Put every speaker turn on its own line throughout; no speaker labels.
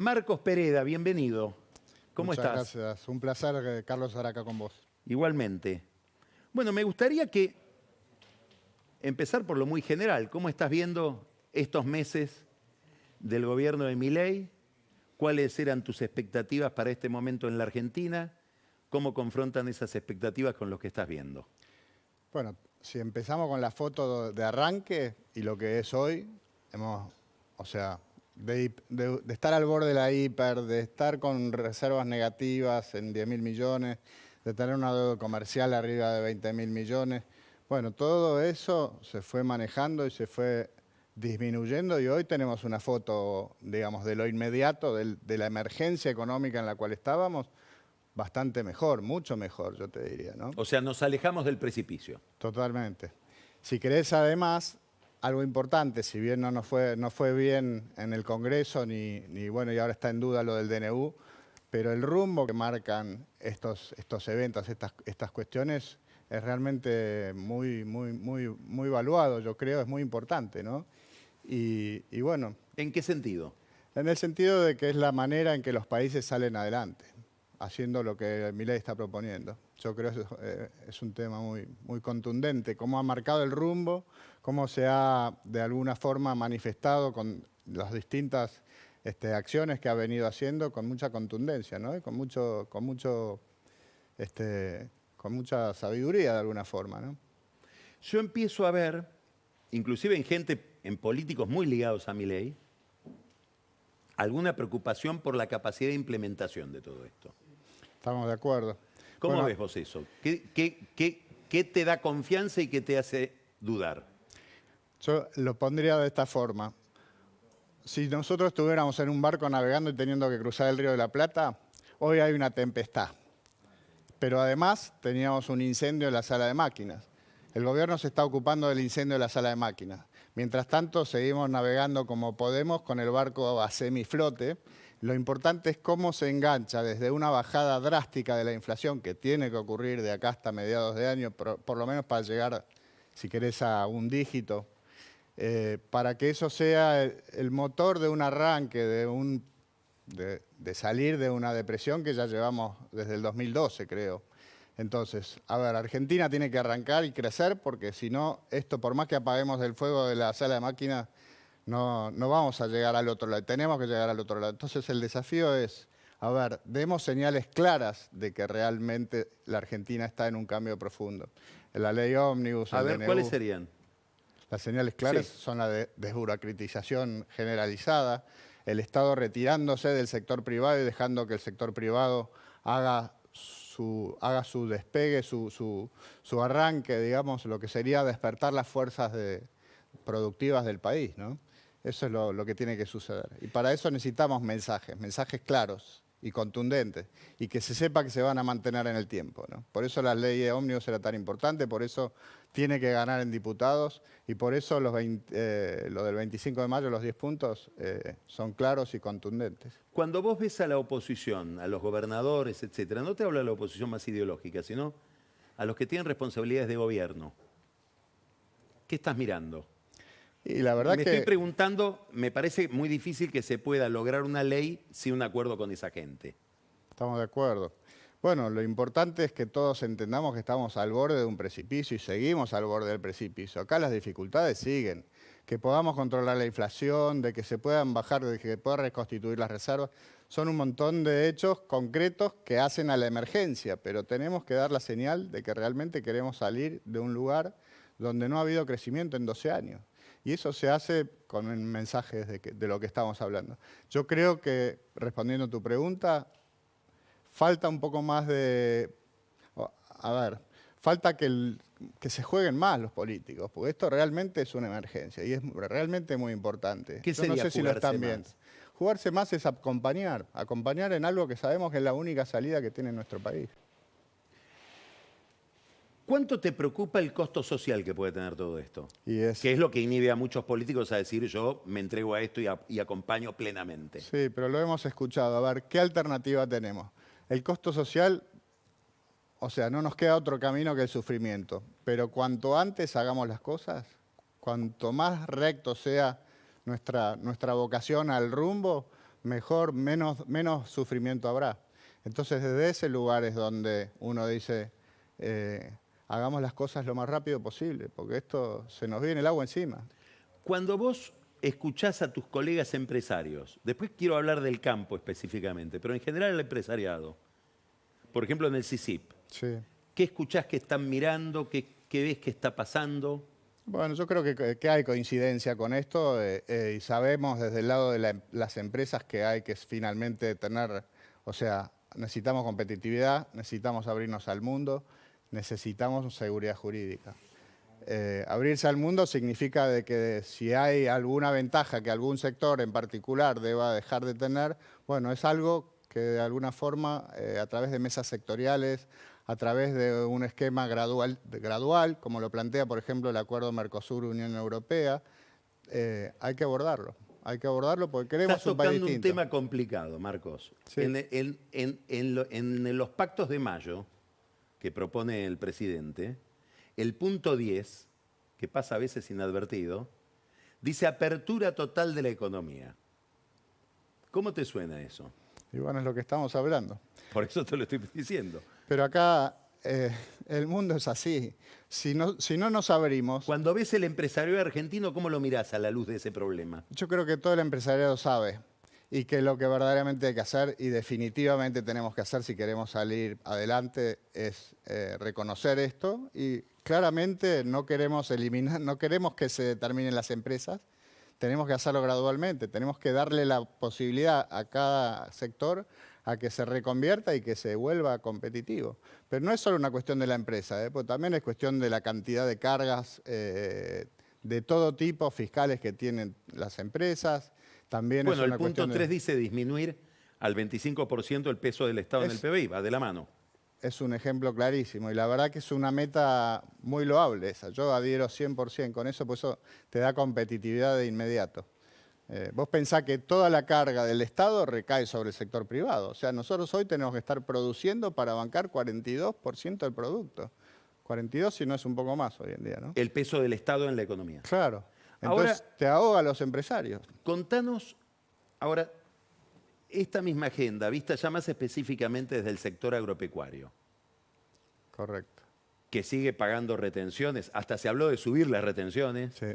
Marcos Pereda, bienvenido. ¿Cómo
Muchas
estás?
gracias. Un placer, Carlos, estar acá con vos.
Igualmente. Bueno, me gustaría empezar por lo muy general. ¿Cómo estás viendo estos meses del gobierno de Milei? ¿Cuáles eran tus expectativas para este momento en la Argentina? ¿Cómo confrontan esas expectativas con lo que estás viendo?
Bueno, si empezamos con la foto de arranque y lo que es hoy, de estar al borde de la hiper, de estar con reservas negativas en 10.000 millones, de tener una deuda comercial arriba de 20.000 millones, bueno, todo eso se fue manejando y se fue disminuyendo y hoy tenemos una foto, digamos, de lo inmediato, de la emergencia económica en la cual estábamos, bastante mejor, mucho mejor, yo te diría, ¿no?
O sea, nos alejamos del precipicio.
Totalmente. Si querés, además, algo importante, si bien no fue bien en el Congreso, bueno, y ahora está en duda lo del DNU, pero el rumbo que marcan estos eventos, estas cuestiones, es realmente muy evaluado, yo creo, es muy importante, ¿no? Y bueno,
¿En qué sentido?
en el sentido de que es la manera en que los países salen adelante, haciendo lo que Milei está proponiendo. Yo creo que es un tema muy contundente, cómo ha marcado el rumbo, cómo se ha de alguna forma manifestado con las distintas acciones que ha venido haciendo con mucha contundencia, ¿no? Y con mucha sabiduría de alguna forma, ¿no?
Yo empiezo a ver, inclusive en políticos muy ligados a Milei, alguna preocupación por la capacidad de implementación de todo esto.
Estamos de acuerdo.
¿Cómo
Bueno,
ves vos eso? ¿Qué te da confianza y qué te hace dudar?
yo lo pondría de esta forma. Si nosotros estuviéramos en un barco navegando y teniendo que cruzar el Río de la Plata, hoy hay una tempestad. Pero además teníamos un incendio en la sala de máquinas. El gobierno se está ocupando del incendio de la sala de máquinas. Mientras tanto, seguimos navegando como podemos con el barco a semiflote. Lo importante es cómo se engancha desde una bajada drástica de la inflación que tiene que ocurrir de acá hasta mediados de año, por lo menos para llegar, si querés, a un dígito, para que eso sea el motor de un arranque, de salir de una depresión que ya llevamos desde el 2012, creo. Entonces, a ver, Argentina tiene que arrancar y crecer porque si no, esto por más que apaguemos el fuego de la sala de máquinas, no vamos a llegar al otro lado, tenemos que llegar al otro lado. Entonces el desafío es, a ver, demos señales claras de que realmente la Argentina está en un cambio profundo. La ley ómnibus,
A
el
ver,
DNU,
¿cuáles serían?
las señales claras
Sí.
son la de desburocratización generalizada, el Estado retirándose del sector privado y dejando que el sector privado haga su despegue, su arranque, digamos, lo que sería despertar las fuerzas productivas del país, ¿no? Eso es lo que tiene que suceder. Y para eso necesitamos mensajes claros y contundentes, y que se sepa que se van a mantener en el tiempo, ¿no? Por eso la ley de ómnibus era tan importante, por eso tiene que ganar en diputados, y por eso lo del 25 de mayo, los 10 puntos, son claros y contundentes.
Cuando vos ves a la oposición, a los gobernadores, etcétera, no te hablo de la oposición más ideológica, sino a los que tienen responsabilidades de gobierno, ¿qué estás mirando?
Y la verdad
Me
que
estoy preguntando, me parece muy difícil que se pueda lograr una ley sin un acuerdo con esa gente.
estamos de acuerdo. Bueno, lo importante es que todos entendamos que estamos al borde de un precipicio y seguimos al borde del precipicio. Acá las dificultades siguen. Que podamos controlar la inflación, de que se puedan bajar, de que se pueda reconstituir las reservas, son un montón de hechos concretos que hacen a la emergencia, pero tenemos que dar la señal de que realmente queremos salir de un lugar donde no ha habido crecimiento en 12 años. Y eso se hace con mensajes de lo que estamos hablando. Yo creo que, respondiendo a tu pregunta, falta un poco más falta que se jueguen más los políticos, porque esto realmente es una emergencia y es realmente muy importante.
¿Qué
Yo no
sería
sé si lo
jugarse
están viendo.
más?
Jugarse más es acompañar en algo que sabemos que es la única salida que tiene nuestro país.
¿Cuánto te preocupa el costo social que puede tener todo esto?
Y es,
Que es lo que inhibe a muchos políticos a decir yo me entrego a esto y acompaño plenamente.
sí, pero lo hemos escuchado. A ver, ¿qué alternativa tenemos? El costo social, o sea, no nos queda otro camino que el sufrimiento. Pero cuanto antes hagamos las cosas, cuanto más recto sea nuestra vocación al rumbo, mejor, menos sufrimiento habrá. Entonces, desde ese lugar es donde uno dice, hagamos las cosas lo más rápido posible, porque esto se nos viene el agua encima.
Cuando vos escuchás a tus colegas empresarios, después quiero hablar del campo específicamente, pero en general el empresariado, por ejemplo en el CICIP,
Sí.
¿qué escuchás que están mirando? ¿Qué ves que está pasando?
Bueno, yo creo que hay coincidencia con esto y sabemos desde el lado de las empresas que hay que finalmente tener, o sea, necesitamos competitividad, necesitamos abrirnos al mundo, necesitamos seguridad jurídica. Abrirse al mundo significa de que si hay alguna ventaja que algún sector en particular deba dejar de tener, bueno, es algo que de alguna forma, a través de mesas sectoriales, a través de un esquema gradual, como lo plantea, por ejemplo, el Acuerdo Mercosur-Unión Europea, hay que abordarlo. Hay que abordarlo porque queremos
Estás
un país
tocando un
distinto.
tema complicado, Marcos.
Sí.
En los pactos de mayo que propone el presidente, el punto 10, que pasa a veces inadvertido, dice apertura total de la economía. ¿Cómo te suena eso?
Y bueno, es lo que estamos hablando.
Por eso te lo estoy diciendo.
Pero acá el mundo es así. Si no nos abrimos,
Cuando ves el empresario argentino, ¿cómo lo mirás a la luz de ese problema?
yo creo que todo el empresariado sabe y que lo que verdaderamente hay que hacer y definitivamente tenemos que hacer si queremos salir adelante es reconocer esto y claramente no queremos eliminar, no queremos que se determinen las empresas, tenemos que hacerlo gradualmente, tenemos que darle la posibilidad a cada sector a que se reconvierta y que se vuelva competitivo. Pero no es solo una cuestión de la empresa, porque también es cuestión de la cantidad de cargas de todo tipo fiscales que tienen las empresas. También
Bueno,
es
el
una
punto
cuestión
3 dice disminuir al 25% el peso del Estado en el PBI, va de la mano.
es un ejemplo clarísimo y la verdad que es una meta muy loable esa. Yo adhiero 100% con eso, pues eso te da competitividad de inmediato. Vos pensás que toda la carga del Estado recae sobre el sector privado. O sea, nosotros hoy tenemos que estar produciendo para bancar 42% del producto. 42 si no es un poco más hoy en día, ¿no?
El peso del Estado en la economía.
Claro. Entonces
Ahora,
te ahoga a los empresarios.
contanos, ahora, esta misma agenda, vista ya más específicamente desde el sector agropecuario,
Correcto.
que sigue pagando retenciones, hasta se habló de subir las retenciones,
Sí.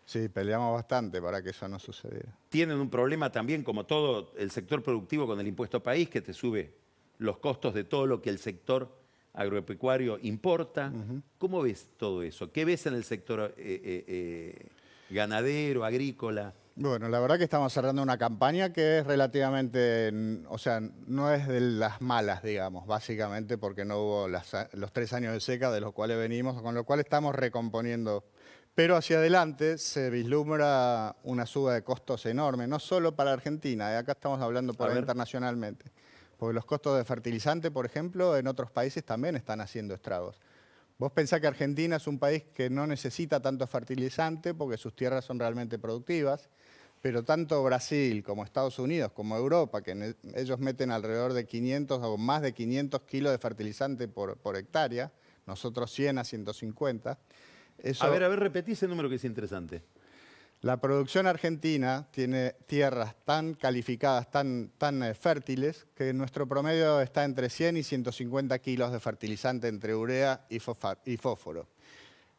Sí, peleamos bastante para que eso no sucediera.
tienen un problema también, como todo el sector productivo, con el impuesto país, que te sube los costos de todo lo que el sector agropecuario importa. ¿Cómo ves todo eso? ¿Qué ves en el sector ganadero, agrícola?
Bueno, la verdad que estamos cerrando una campaña que es relativamente, o sea, no es de las malas, digamos, básicamente porque no hubo los 3 años de seca de los cuales venimos, con lo cual estamos recomponiendo. Pero hacia adelante se vislumbra una suba de costos enorme, no solo para Argentina, acá estamos hablando por internacionalmente, porque los costos de fertilizante, por ejemplo, en otros países también están haciendo estragos. Vos pensás que Argentina es un país que no necesita tanto fertilizante porque sus tierras son realmente productivas, pero tanto Brasil como Estados Unidos como Europa, que ellos meten alrededor de 500 o más de 500 kilos de fertilizante por hectárea, nosotros 100 a 150. Eso,
A ver, repetí ese número que es interesante.
la producción argentina tiene tierras tan calificadas, tan fértiles, que nuestro promedio está entre 100 y 150 kilos de fertilizante entre urea y fósforo.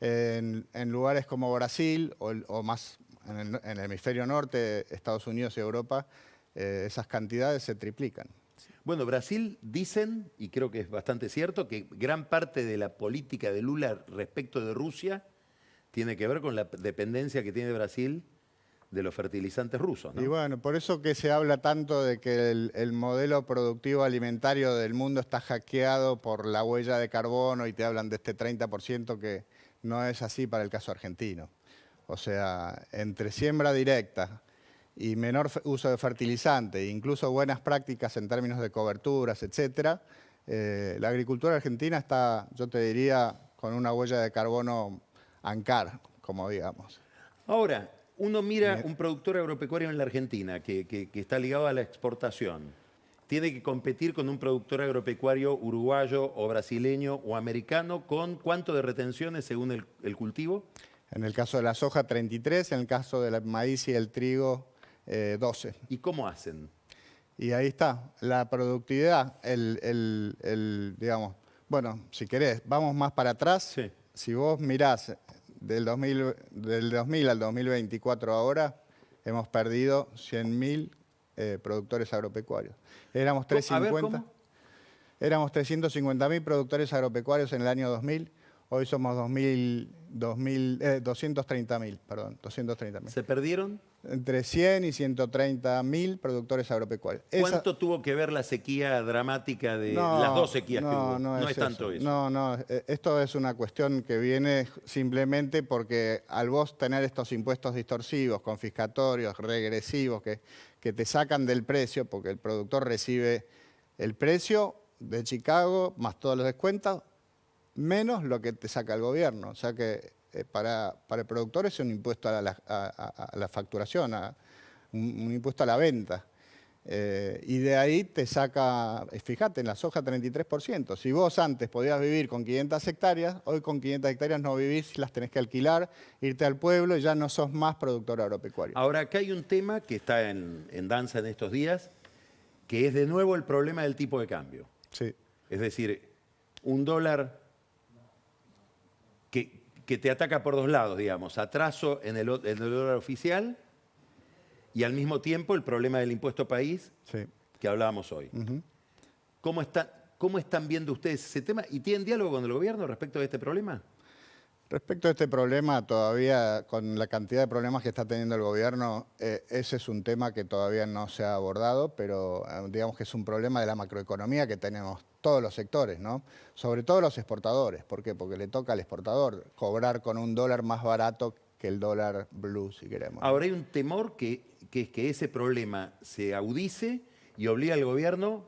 En lugares como Brasil o más en el hemisferio norte, Estados Unidos y Europa, esas cantidades se triplican.
Bueno, Brasil dicen, y creo que es bastante cierto, que gran parte de la política de Lula respecto de Rusia tiene que ver con la dependencia que tiene Brasil de los fertilizantes rusos, ¿no?
Y bueno, por eso que se habla tanto de que el modelo productivo alimentario del mundo está hackeado por la huella de carbono y te hablan de este 30% que no es así para el caso argentino. O sea, entre siembra directa y menor uso de fertilizante, e incluso buenas prácticas en términos de coberturas, etcétera, la agricultura argentina está, yo te diría, con una huella de carbono ANCAR, como digamos.
Ahora, uno mira un productor agropecuario en la Argentina que está ligado a la exportación. Tiene que competir con un productor agropecuario uruguayo o brasileño o americano con ¿cuánto de retenciones según el cultivo?
En el caso de la soja, 33, en el caso del maíz y el trigo, 12.
¿Y cómo hacen?
Y ahí está, la productividad, digamos, bueno, si querés, vamos más para atrás.
Sí.
Si vos mirás del 2000 al 2024 ahora, hemos perdido 100.000 productores agropecuarios. Éramos
A ver,
350.
¿cómo?
Éramos 350.000 productores agropecuarios en el año 2000, hoy somos 230.000, perdón, 230.000.
¿Se perdieron?
Entre 100 y 130.000 productores agropecuarios.
¿Cuánto tuvo que ver la sequía dramática de las dos sequías que hubo? No es tanto eso.
No, esto es una cuestión que viene simplemente porque al vos tener estos impuestos distorsivos, confiscatorios, regresivos, que te sacan del precio, porque el productor recibe el precio de Chicago más todos los descuentos, menos lo que te saca el gobierno. O sea que para el productor es un impuesto a la facturación, un impuesto a la venta. Y de ahí te saca, fíjate, en la soja 33%. Si vos antes podías vivir con 500 hectáreas, hoy con 500 hectáreas no vivís, las tenés que alquilar, irte al pueblo y ya no sos más productor agropecuario.
Ahora, acá hay un tema que está en danza en estos días, que es de nuevo el problema del tipo de cambio.
Sí.
Es decir, un dólar que te ataca por dos lados, digamos, atraso en el dólar oficial y al mismo tiempo el problema del impuesto país
Sí.
que hablábamos hoy. ¿Cómo están viendo ustedes ese tema? ¿Y tienen diálogo con el gobierno respecto de este problema?
Respecto a este problema, todavía con la cantidad de problemas que está teniendo el gobierno, ese es un tema que todavía no se ha abordado, pero digamos que es un problema de la macroeconomía que tenemos todos los sectores, ¿no? Sobre todo los exportadores. ¿Por qué? Porque le toca al exportador cobrar con un dólar más barato que el dólar blue, si queremos.
Ahora hay un temor que es que ese problema se agudice y obliga al gobierno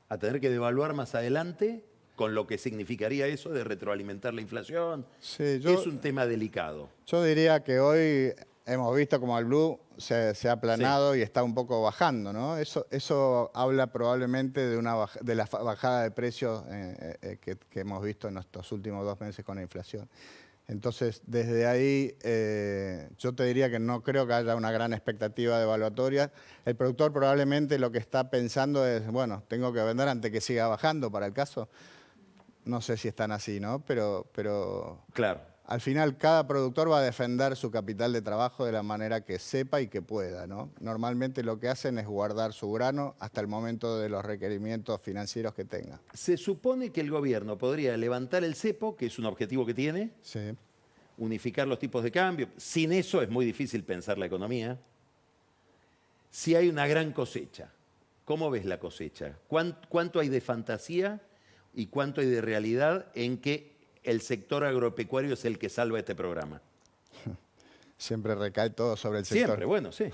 a tener que devaluar más adelante, con lo que significaría eso de retroalimentar la inflación.
Sí,
es un tema delicado.
Yo diría que hoy hemos visto como el blue se ha aplanado y está un poco bajando, ¿no? Eso habla probablemente de la bajada de precios que hemos visto en estos últimos 2 meses con la inflación. Entonces, desde ahí, yo te diría que no creo que haya una gran expectativa de evaluatoria. El productor probablemente lo que está pensando es, bueno, tengo que vender antes que siga bajando para el caso. No sé si están así, ¿no? Pero
Claro.
al final cada productor va a defender su capital de trabajo de la manera que sepa y que pueda, ¿no? Normalmente lo que hacen es guardar su grano hasta el momento de los requerimientos financieros que tenga.
Se supone que el gobierno podría levantar el cepo, que es un objetivo que tiene,
Sí.
unificar los tipos de cambio. Sin eso es muy difícil pensar la economía. Si hay una gran cosecha, ¿cómo ves la cosecha? ¿Cuánto hay de fantasía y cuánto hay de realidad en que el sector agropecuario es el que salva este programa?
Siempre recae todo sobre el sector.
Siempre, bueno, sí.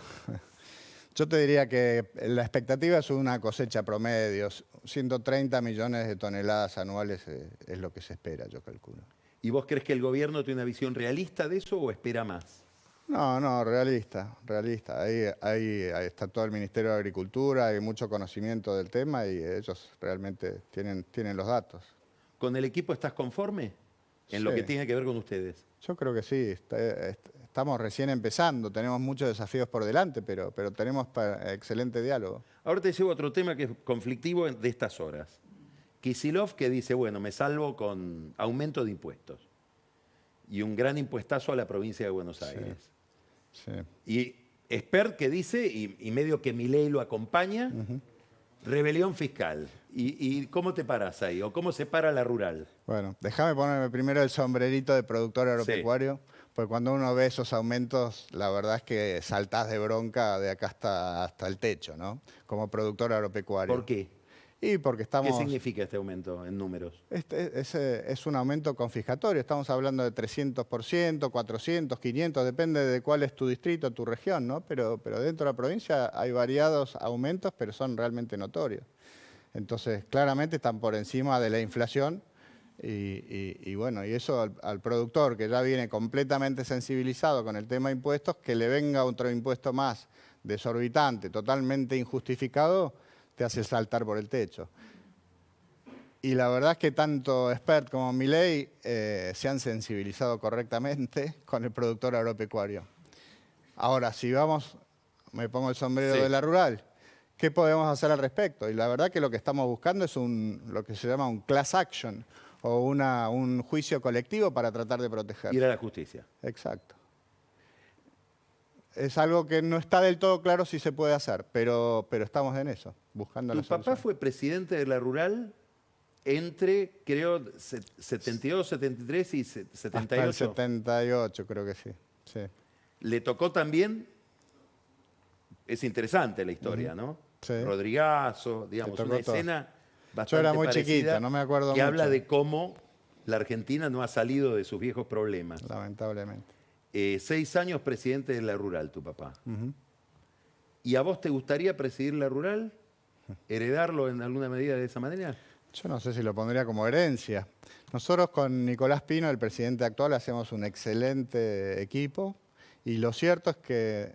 Yo te diría que la expectativa es una cosecha promedio. 130 millones de toneladas anuales es lo que se espera, yo calculo.
¿Y vos crees que el gobierno tiene una visión realista de eso o espera más?
No, realista. Ahí está todo el Ministerio de Agricultura, hay mucho conocimiento del tema y ellos realmente tienen los datos.
¿Con el equipo estás conforme en lo
Sí.
que tiene que ver con ustedes?
Yo creo que sí, estamos recién empezando, tenemos muchos desafíos por delante, pero tenemos excelente diálogo.
Ahora te llevo a otro tema que es conflictivo de estas horas. Kicillof que dice, bueno, me salvo con aumento de impuestos y un gran impuestazo a la provincia de Buenos Aires.
Sí.
Y Espert que dice, y medio que Milei lo acompaña, rebelión fiscal. ¿Y cómo te paras ahí? ¿O cómo se para la rural?
Bueno, déjame ponerme primero el sombrerito de productor agropecuario, porque cuando uno ve esos aumentos, la verdad es que saltás de bronca de acá hasta el techo, ¿no? Como productor agropecuario.
¿Por qué?
Y porque estamos...
¿Qué significa este aumento en números?
Es un aumento confiscatorio, estamos hablando de 300%, 400, 500, depende de cuál es tu distrito, tu región, ¿no? Pero dentro de la provincia hay variados aumentos, pero son realmente notorios. Entonces, claramente están por encima de la inflación y bueno, y eso al productor que ya viene completamente sensibilizado con el tema de impuestos, que le venga otro impuesto más desorbitante, totalmente injustificado, te hace saltar por el techo. Y la verdad es que tanto Espert como Milei se han sensibilizado correctamente con el productor agropecuario. Ahora, si vamos, me pongo el sombrero de la rural, ¿qué podemos hacer al respecto? Y la verdad que lo que estamos buscando es lo que se llama un class action o un juicio colectivo para tratar de proteger.
Ir a la justicia.
Exacto. Es algo que no está del todo claro si se puede hacer, pero estamos en eso, buscando la
Tu
solución.
papá fue presidente de la Rural entre, creo, 72, 73 y 78.
Hasta el 78 creo que sí. Sí.
Le tocó también, es interesante la historia, ¿no?
Sí.
Rodrigazo, digamos,
tocó
una
todo.
escena bastante
Yo era muy
parecida,
chiquito, no me acuerdo
que
mucho.
habla de cómo la Argentina no ha salido de sus viejos problemas.
Lamentablemente.
6 años presidente de la Rural, tu papá. ¿Y a vos te gustaría presidir la Rural? ¿Heredarlo en alguna medida de esa manera?
Yo no sé si lo pondría como herencia. Nosotros con Nicolás Pino, el presidente actual, hacemos un excelente equipo y lo cierto es que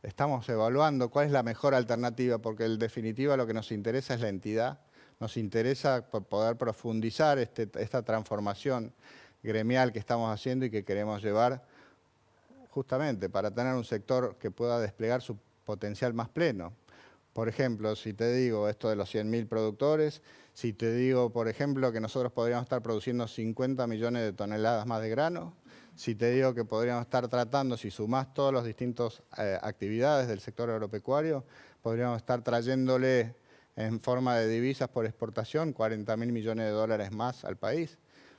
estamos evaluando cuál es la mejor alternativa, porque en definitiva lo que nos interesa es la entidad, nos interesa poder profundizar esta transformación gremial que estamos haciendo y que queremos llevar justamente para tener un sector que pueda desplegar su potencial más pleno. Por ejemplo, si te digo esto de los 100.000 productores, si te digo, por ejemplo, que nosotros podríamos estar produciendo 50 millones de toneladas más de grano, si te digo que podríamos estar tratando, si sumás todas las distintas actividades del sector agropecuario, podríamos estar trayéndole en forma de divisas por exportación 40.000 millones de dólares más al país.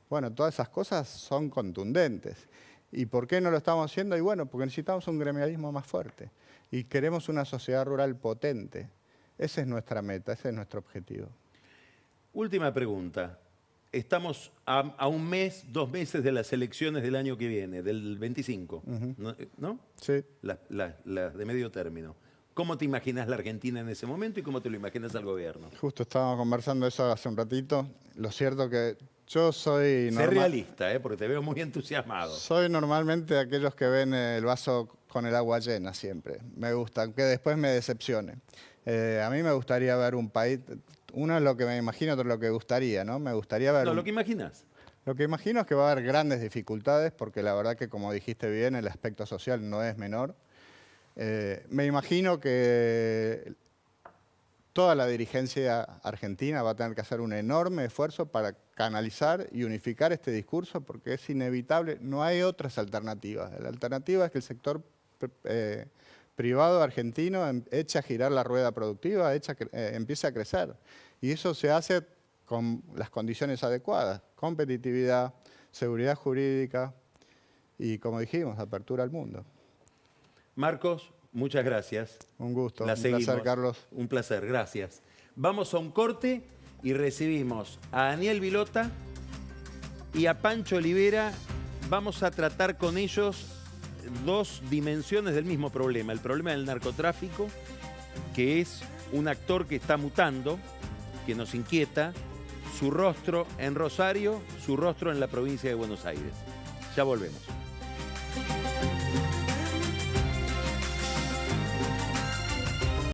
Bueno, todas esas cosas son contundentes. ¿Y por qué no lo estamos haciendo? Y bueno, porque necesitamos un gremialismo más fuerte y queremos una sociedad rural potente. Esa es nuestra meta, ese es nuestro objetivo.
Última pregunta. Estamos a un mes, 2 meses de las elecciones del año que viene, del 25, ¿no?
Sí.
Las de medio término. ¿Cómo te imaginas la Argentina en ese momento y cómo te lo imaginas al gobierno?
Justo estábamos conversando eso hace un ratito. Lo cierto que yo soy...
Sé realista, porque te veo muy entusiasmado.
Soy normalmente de aquellos que ven el vaso con el agua llena siempre. Me gusta, aunque después me decepcione. A mí me gustaría ver un país... Uno es lo que me imagino, otro es lo que gustaría, ¿no? Me gustaría ver...
No, lo que imaginas.
Lo que imagino es que va a haber grandes dificultades, porque la verdad que, como dijiste bien, el aspecto social no es menor. Me imagino que toda la dirigencia argentina va a tener que hacer un enorme esfuerzo para canalizar y unificar este discurso, porque es inevitable, no hay otras alternativas. La alternativa es que el sector privado argentino eche a girar la rueda productiva, empiece a crecer. Y eso se hace con las condiciones adecuadas: competitividad, seguridad jurídica y, como dijimos, apertura al mundo.
Marcos, muchas gracias.
Un gusto,
La
un
seguimos.
placer, Carlos.
Un placer, gracias. Vamos a un corte y recibimos a Daniel Vilota y a Pancho Olivera. Vamos a tratar con ellos 2 dimensiones del mismo problema. El problema del narcotráfico, que es un actor que está mutando, que nos inquieta, su rostro en Rosario, su rostro en la provincia de Buenos Aires. Ya volvemos.